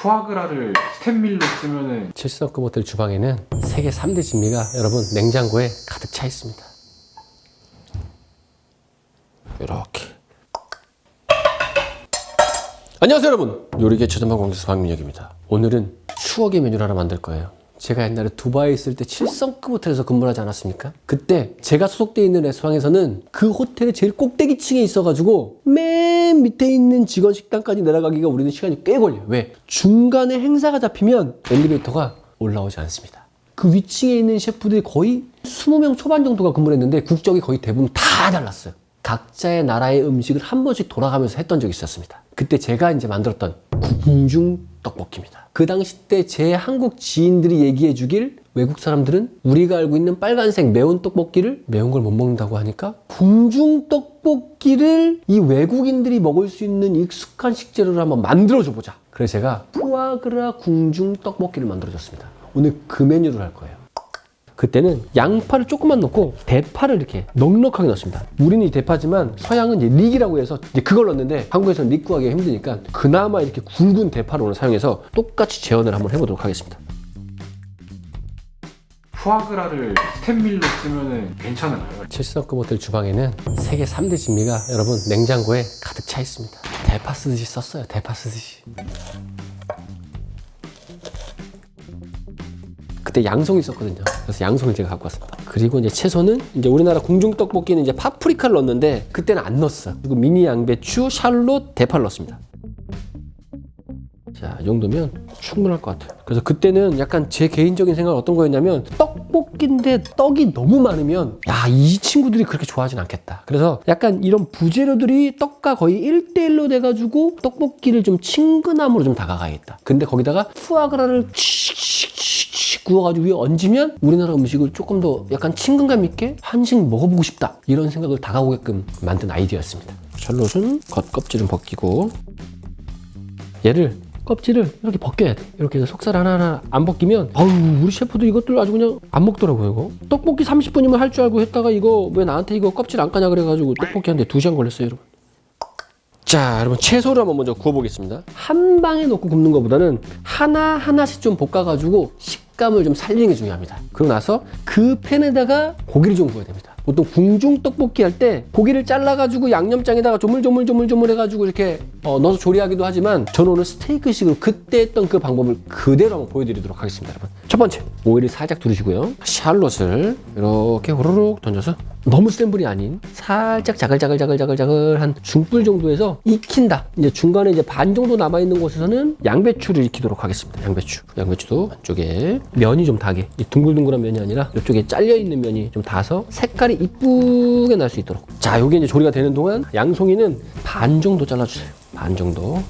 푸아그라를 스텐밀로 쓰면은 7성급 호텔 주방에는 세계 3대 진미가 여러분 냉장고에 가득 차 있습니다. 이렇게. 안녕하세요 여러분, 요리계 최전방 공개수 박민혁입니다. 오늘은 추억의 메뉴를 하나 만들 거예요. 제가 옛날에 두바이에 있을 때 7성급 호텔에서 근무를 하지 않았습니까? 그때 제가 소속되어 있는 레스토랑에서는 그 호텔의 제일 꼭대기층에 있어가지고 맨 밑에 있는 직원 식당까지 내려가기가 우리는 시간이 꽤 걸려요. 왜? 중간에 행사가 잡히면 엘리베이터가 올라오지 않습니다. 그 위층에 있는 셰프들이 거의 20명 초반 정도가 근무를 했는데 국적이 거의 대부분 다 달랐어요. 각자의 나라의 음식을 한 번씩 돌아가면서 했던 적이 있었습니다. 그때 제가 이제 만들었던 궁중 떡볶이입니다. 그 당시 때 제 한국 지인들이 얘기해 주길 외국 사람들은 우리가 알고 있는 빨간색 매운 떡볶이를 매운 걸 못 먹는다고 하니까 궁중 떡볶이를 이 외국인들이 먹을 수 있는 익숙한 식재료를 한번 만들어줘 보자. 그래서 제가 푸아그라 궁중 떡볶이를 만들어줬습니다. 오늘 그 메뉴를 할 거예요. 그때는 양파를 조금만 넣고 대파를 이렇게 넉넉하게 넣습니다. 우리는 이 대파지만 서양은 이제 릭이라고 해서 이제 그걸 넣는데 한국에서는 릭 구하기가 힘드니까 그나마 이렇게 굵은 대파를 오늘 사용해서 똑같이 재현을 한번 해보도록 하겠습니다. 푸아그라를 스텐밀로 쓰면은 괜찮을까요? 7성급 호텔 주방에는 세계 3대 진미가 여러분 냉장고에 가득 차 있습니다. 대파 쓰듯이 썼어요. 대파 쓰듯이. 그때 양송이 있었거든요. 그래서 양송을 제가 갖고 왔습니다. 그리고 이제 채소는 이제 우리나라 궁중 떡볶이는 이제 파프리카를 넣었는데 그때는 안 넣었어. 그리고 미니 양배추, 샬롯, 대파를 넣었습니다. 자, 이 정도면 충분할 것 같아요. 그래서 그때는 약간 제 개인적인 생각은 어떤 거였냐면 떡볶이인데 떡이 너무 많으면 야, 이 친구들이 그렇게 좋아하진 않겠다. 그래서 약간 이런 부재료들이 떡과 거의 1대1로 돼가지고 떡볶이를 좀 친근함으로 좀 다가가야겠다. 근데 거기다가 푸아그라를 구워가지고 위에 얹으면 우리나라 음식을 조금 더 약간 친근감 있게 한식 먹어보고 싶다. 이런 생각을 다가오게끔 만든 아이디어였습니다. 샬롯은 겉껍질은 벗기고 얘를 껍질을 이렇게 벗겨야 돼. 이렇게 해서 속살 하나하나 안 벗기면 아우 우리 셰프들 이것들 아주 그냥 안 먹더라고요. 이거 떡볶이 30분이면 할 줄 알고 했다가 이거 왜 나한테 이거 껍질 안 까냐 그래가지고 떡볶이 하는데 2시간 걸렸어요 여러분. 자 여러분 채소를 한번 먼저 구워보겠습니다. 한 방에 넣고 굽는 것보다는 하나하나씩 좀 볶아가지고 식감을 좀 살리는 게 중요합니다. 그러고 나서 그 팬에다가 고기를 좀 구워야 됩니다. 보통 궁중 떡볶이 할 때 고기를 잘라가지고 양념장에다가 조물조물 해가지고 이렇게 넣어서 조리하기도 하지만 저는 오늘 스테이크식으로 그때 했던 그 방법을 그대로 한번 보여드리도록 하겠습니다. 여러분 첫 번째 오일을 살짝 두르시고요. 샬롯을 이렇게 호로록 던져서 너무 센 불이 아닌 살짝 자글자글 한 중불 정도에서 익힌다. 이제 중간에 이제 반 정도 남아있는 곳에서는 양배추를 익히도록 하겠습니다. 양배추도 안쪽에 면이 좀 다게 이 둥글둥글한 면이 아니라 이쪽에 잘려있는 면이 좀 다서 색깔이 이쁘게 날 수 있도록. 자 요게 이제 조리가 되는 동안 양송이는 반 정도 잘라주세요. 반 정도.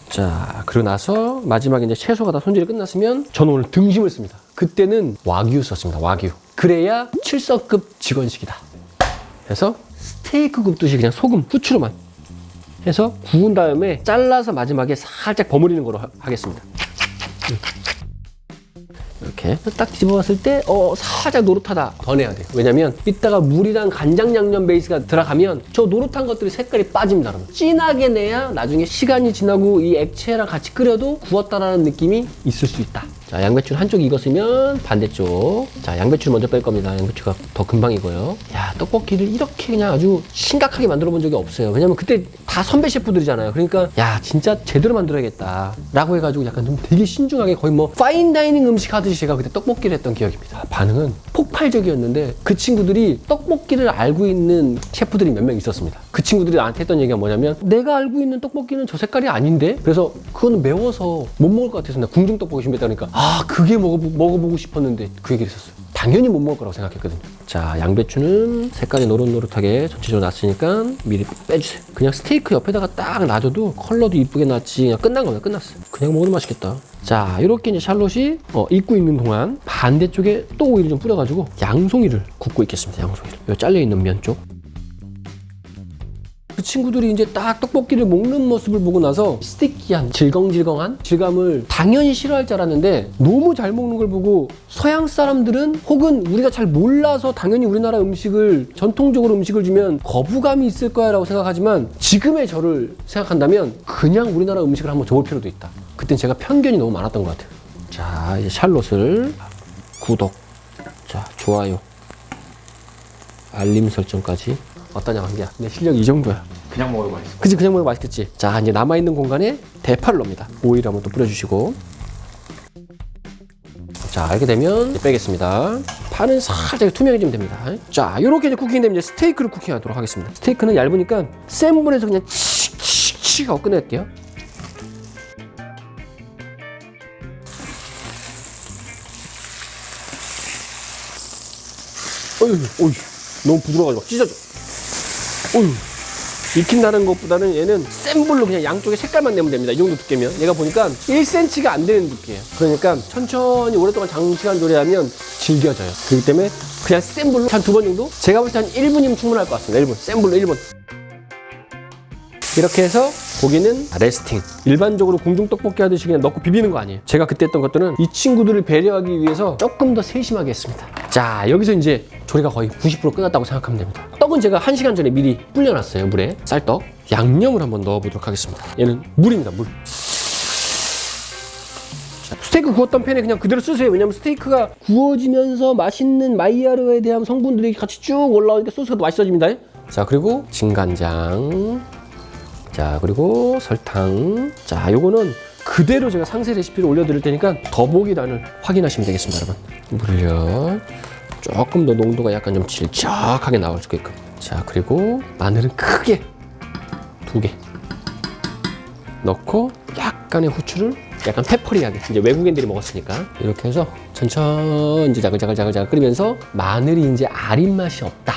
자 그러고 나서 마지막에 이제 채소가 다 손질이 끝났으면 저는 오늘 등심을 씁니다. 그때는 와규 썼습니다. 와규. 그래야 7성급 직원식이다. 그래서 스테이크 굽듯이 그냥 소금, 후추로만 해서 구운 다음에 잘라서 마지막에 살짝 버무리는 거로 하겠습니다. 이렇게 딱 집어봤을 때 살짝 노릇하다 더 내야 돼요. 왜냐면 이따가 물이랑 간장 양념 베이스가 들어가면 저 노릇한 것들이 색깔이 빠집니다. 여러분. 진하게 내야 나중에 시간이 지나고 이 액체랑 같이 끓여도 구웠다라는 느낌이 있을 수 있다. 자 양배추는 한쪽 익었으면 반대쪽. 자 양배추를 먼저 뺄 겁니다. 양배추가 더 금방 익어요. 야 떡볶이를 이렇게 그냥 아주 심각하게 만들어 본 적이 없어요. 왜냐면 그때 다 선배 셰프들이잖아요. 그러니까 야 진짜 제대로 만들어야겠다 라고 해가지고 약간 좀 되게 신중하게 거의 뭐 파인다이닝 음식 하듯이 제가 그때 떡볶이를 했던 기억입니다. 반응은 폭발적이었는데 그 친구들이 떡볶이를 알고 있는 셰프들이 몇 명 있었습니다. 그 친구들이 나한테 했던 얘기가 뭐냐면 내가 알고 있는 떡볶이는 저 색깔이 아닌데 그래서 그거는 매워서 못 먹을 것 같아서 나 궁중 떡볶이 준비했다니까 그게 먹어보고 싶었는데 그 얘기를 했었어요. 당연히 못 먹을 거라고 생각했거든요. 자 양배추는 색깔이 노릇노릇하게 전체적으로 났으니까 미리 빼주세요. 그냥 스테이크 옆에다가 딱 놔줘도 컬러도 이쁘게 났지. 그냥 끝난 거예요. 끝났어요. 그냥 먹어도 맛있겠다. 자 이렇게 이제 샬롯이 익고 있는 동안 반대쪽에 또 오일을 좀 뿌려가지고 양송이를 굽고 있겠습니다. 양송이를 요 잘려있는 면 쪽. 그 친구들이 이제 딱 떡볶이를 먹는 모습을 보고 나서 스티키한 질겅질겅한 질감을 당연히 싫어할 줄 알았는데 너무 잘 먹는 걸 보고 서양 사람들은 혹은 우리가 잘 몰라서 당연히 우리나라 음식을 전통적으로 음식을 주면 거부감이 있을 거야 라고 생각하지만 지금의 저를 생각한다면 그냥 우리나라 음식을 한번 줘볼 필요도 있다. 그땐 제가 편견이 너무 많았던 것 같아요. 자, 이제 샬롯을 구독, 자, 좋아요, 알림 설정까지. 어떠냐, 관계야? 내 실력이 이 정도야. 그냥 먹어도 맛있어. 그치, 그냥 먹으면 맛있겠지. 자, 이제 남아있는 공간에 대파를 넣습니다. 오일 한번 또 뿌려주시고. 자, 이렇게 되면 이제 빼겠습니다. 파는 살짝 투명해지면 됩니다. 자, 요렇게 이제 쿠킹 되면 이제 스테이크를 쿠킹하도록 하겠습니다. 스테이크는 얇으니까 센 불에서 그냥 칙칙칙 하고 끝낼게요. 어휴, 너무 부드러워가지고 찢어져. 어휴, 익힌다는 것보다는 얘는 센 불로 그냥 양쪽에 색깔만 내면 됩니다. 이 정도 두께면. 얘가 보니까 1cm가 안 되는 두께예요. 그러니까 천천히 오랫동안 장시간 조리하면 질겨져요. 그렇기 때문에 그냥 센 불로 한 2번 정도? 제가 볼 때 한 1분이면 충분할 것 같습니다. 1분. 센 불로 1분. 이렇게 해서 고기는 레스팅. 일반적으로 궁중떡볶이 하듯이 그냥 넣고 비비는 거 아니에요. 제가 그때 했던 것들은 이 친구들을 배려하기 위해서 조금 더 세심하게 했습니다. 자, 여기서 이제 조리가 거의 90% 끝났다고 생각하면 됩니다. 떡은 제가 1시간 전에 미리 불려놨어요. 물에. 쌀떡. 양념을 한번 넣어보도록 하겠습니다. 얘는 물입니다. 물. 자, 스테이크 구웠던 팬에 그냥 그대로 쓰세요. 왜냐면 스테이크가 구워지면서 맛있는 마이야르에 대한 성분들이 같이 쭉 올라오니까 소스가 더 맛있어집니다. 자, 그리고 진간장. 자, 그리고 설탕. 자, 요거는 그대로 제가 상세 레시피를 올려드릴 테니까 더보기란을 확인하시면 되겠습니다, 여러분. 물을요. 조금 더 농도가 약간 좀 질척하게 나올 수 있게끔. 자, 그리고 마늘은 크게 2개 넣고 약간의 후추를 약간 페퍼리하게, 이제 외국인들이 먹었으니까 이렇게 해서 천천히 이제 자글자글 끓이면서 마늘이 이제 아린 맛이 없다,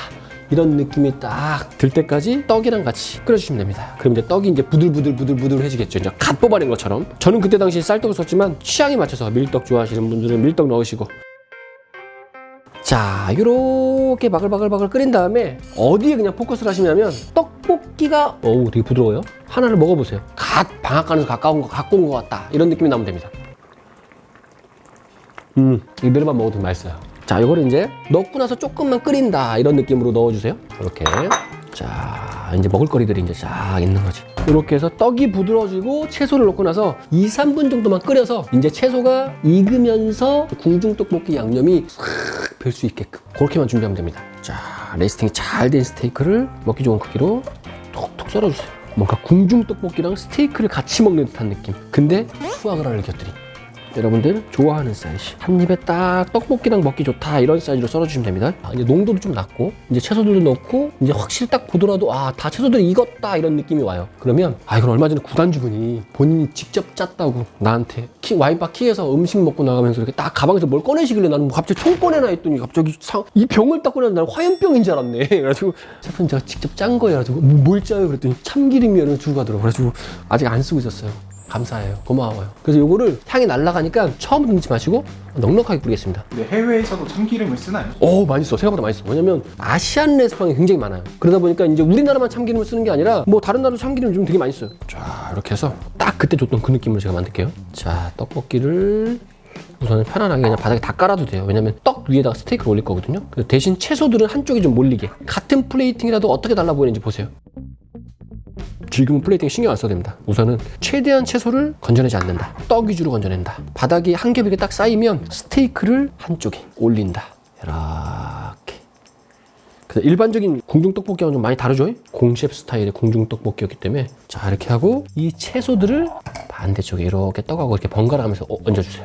이런 느낌이 딱 들 때까지 떡이랑 같이 끓여주시면 됩니다. 그럼 이제 떡이 이제 부들부들해지겠죠. 이제 갓 뽑아낸 것처럼. 저는 그때 당시 쌀떡을 썼지만 취향에 맞춰서 밀떡 좋아하시는 분들은 밀떡 넣으시고. 자, 요렇게 바글바글 끓인 다음에 어디에 그냥 포커스를 하시냐면 떡볶이가 되게 부드러워요. 하나를 먹어보세요. 갓 방앗간에서 가까운 거 갖고 온 것 같다, 이런 느낌이 나면 됩니다. 이대로만 먹어도 되게 맛있어요. 자, 요거를 이제 넣고 나서 조금만 끓인다, 이런 느낌으로 넣어주세요. 이렇게. 자, 이제 먹을거리들이 이제 쫙 있는 거지. 이렇게 해서 떡이 부드러워지고 채소를 넣고 나서 2-3분 정도만 끓여서 이제 채소가 익으면서 궁중떡볶이 양념이 싹 별 수 있게끔 그렇게만 준비하면 됩니다. 자, 레스팅이 잘 된 스테이크를 먹기 좋은 크기로 톡톡 썰어주세요. 뭔가 궁중떡볶이랑 스테이크를 같이 먹는 듯한 느낌. 근데 푸아그라를 곁들인 여러분들 좋아하는 사이즈, 한 입에 딱 떡볶이랑 먹기 좋다, 이런 사이즈로 썰어주시면 됩니다. 이제 농도도 좀 낮고 이제 채소들도 넣고 이제 확실히 딱 보더라도 다 채소들이 익었다, 이런 느낌이 와요. 그러면 이건 얼마 전에 구단주분이 본인이 직접 짰다고 나한테 와인바 키에서 음식 먹고 나가면서 이렇게 딱 가방에서 뭘 꺼내시길래 나는 뭐 갑자기 총 꺼내나 했더니 갑자기 이 병을 딱 꺼내서 나는 화염병인 줄 알았네. 그래가지고 셰프님 제가 직접 짠 거예요. 그래가지고 뭘 짜요? 그랬더니 참기름이라는 주고 가더라고요. 그래가지고 아직 안 쓰고 있었어요. 감사해요. 고마워요. 그래서 요거를 향이 날아가니까 처음부터 넣지 마시고 넉넉하게 뿌리겠습니다. 근데 해외에서도 참기름을 쓰나요? 많이 써. 생각보다 많이 써. 왜냐면 아시안 레스토랑이 굉장히 많아요. 그러다 보니까 이제 우리나라만 참기름을 쓰는 게 아니라 뭐 다른 나라도 참기름 좀 되게 많이 써요. 자, 이렇게 해서 딱 그때 줬던 그 느낌으로 제가 만들게요. 자, 떡볶이를 우선은 편안하게 그냥 바닥에 다 깔아도 돼요. 왜냐면 떡 위에다가 스테이크를 올릴 거거든요. 대신 채소들은 한쪽이 좀 몰리게, 같은 플레이팅이라도 어떻게 달라 보이는지 보세요. 지금은 플레이팅 신경 안 써도 됩니다. 우선은 최대한 채소를 건져내지 않는다. 떡 위주로 건져낸다. 바닥이 한 겹 이렇게 딱 쌓이면 스테이크를 한쪽에 올린다. 이렇게. 그래서 일반적인 궁중떡볶이와는 좀 많이 다르죠? 공셰프 스타일의 궁중떡볶이였기 때문에. 자, 이렇게 하고 이 채소들을 반대쪽에 이렇게 떡하고 이렇게 번갈아 가면서 얹어주세요.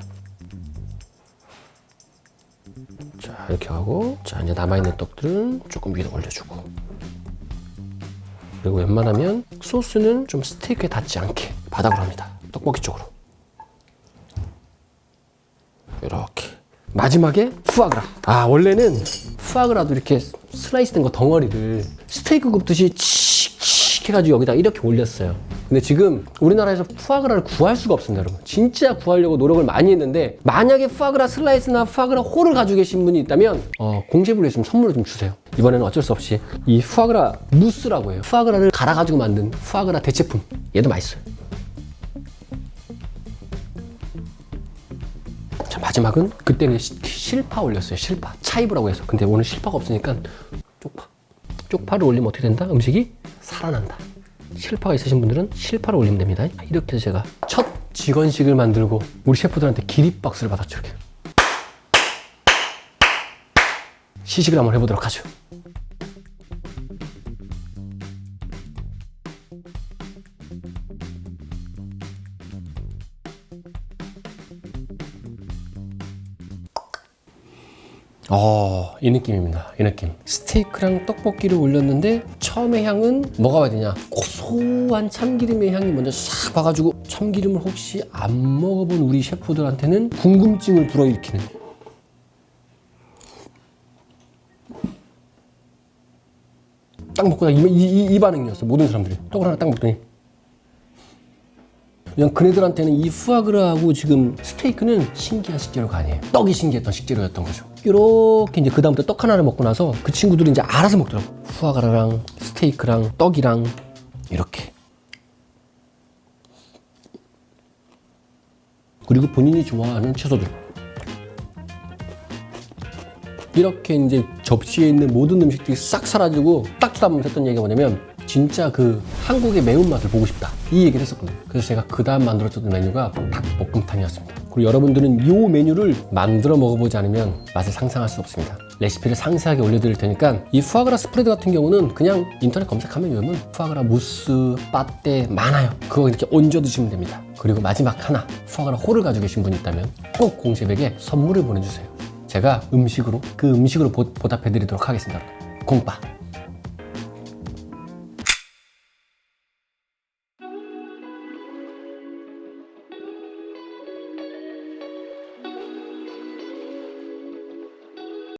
자, 이렇게 하고, 자, 이제 남아있는 떡들은 조금 위에 올려주고. 그리고 웬만하면 소스는 좀 스테이크에 닿지 않게 바닥으로 합니다. 떡볶이 쪽으로. 이렇게. 마지막에 푸아그라. 원래는 푸아그라도 이렇게 슬라이스 된 거 덩어리를 스테이크 굽듯이 칙칙 해가지고 여기다 이렇게 올렸어요. 근데 지금 우리나라에서 푸아그라를 구할 수가 없습니다, 여러분. 진짜 구하려고 노력을 많이 했는데, 만약에 푸아그라 슬라이스나 푸아그라 홀을 가지고 계신 분이 있다면 공제불로 있으면 선물로 좀 주세요. 이번에는 어쩔 수 없이 이 푸아그라 무스라고 해요. 푸아그라를 갈아가지고 만든 푸아그라 대체품. 얘도 맛있어요. 자, 마지막은 그때는 실파 올렸어요. 실파. 차이브라고 해서. 근데 오늘 실파가 없으니까 쪽파. 쪽파를 올리면 어떻게 된다? 음식이 살아난다. 실파가 있으신 분들은 실파를 올리면 됩니다. 이렇게 해서 제가 첫 직원식을 만들고 우리 셰프들한테 기립박수를 받았죠. 이렇게. 시식을 한번 해보도록 하죠. 이 느낌입니다. 이 느낌. 스테이크랑 떡볶이를 올렸는데 처음에 향은 뭐가 와야 되냐? 고소한 참기름의 향이 먼저 싹 와가지고 참기름을 혹시 안 먹어본 우리 셰프들한테는 궁금증을 불어일으키는. 딱 먹고 이 반응이었어. 모든 사람들이. 떡을 하나 딱 먹더니. 그냥 그네들한테는 이 푸아그라하고 지금 스테이크는 신기한 식재료가 아니에요. 떡이 신기했던 식재료였던 거죠. 이렇게 이제 그 다음부터 떡 하나를 먹고 나서 그 친구들이 이제 알아서 먹더라고. 푸아그라랑 스테이크랑 떡이랑 이렇게. 그리고 본인이 좋아하는 채소들. 이렇게 이제 접시에 있는 모든 음식들이 싹 사라지고 딱 쳐다보면서 했던 얘기가 뭐냐면 진짜 그 한국의 매운맛을 보고 싶다 이 얘기를 했었거든요. 그래서 제가 그 다음 만들었던 메뉴가 닭볶음탕이었습니다. 그리고 여러분들은 이 메뉴를 만들어 먹어보지 않으면 맛을 상상할 수 없습니다. 레시피를 상세하게 올려드릴 테니까 이 푸아그라 스프레드 같은 경우는 그냥 인터넷 검색하면 요즘은 푸아그라 무스, 빠떼 많아요. 그거 이렇게 얹어 드시면 됩니다. 그리고 마지막 하나, 푸아그라 홀을 가지고 계신 분이 있다면 꼭 공셰프에게 선물을 보내주세요. 제가 그 음식으로 보답해 드리도록 하겠습니다. 공빠.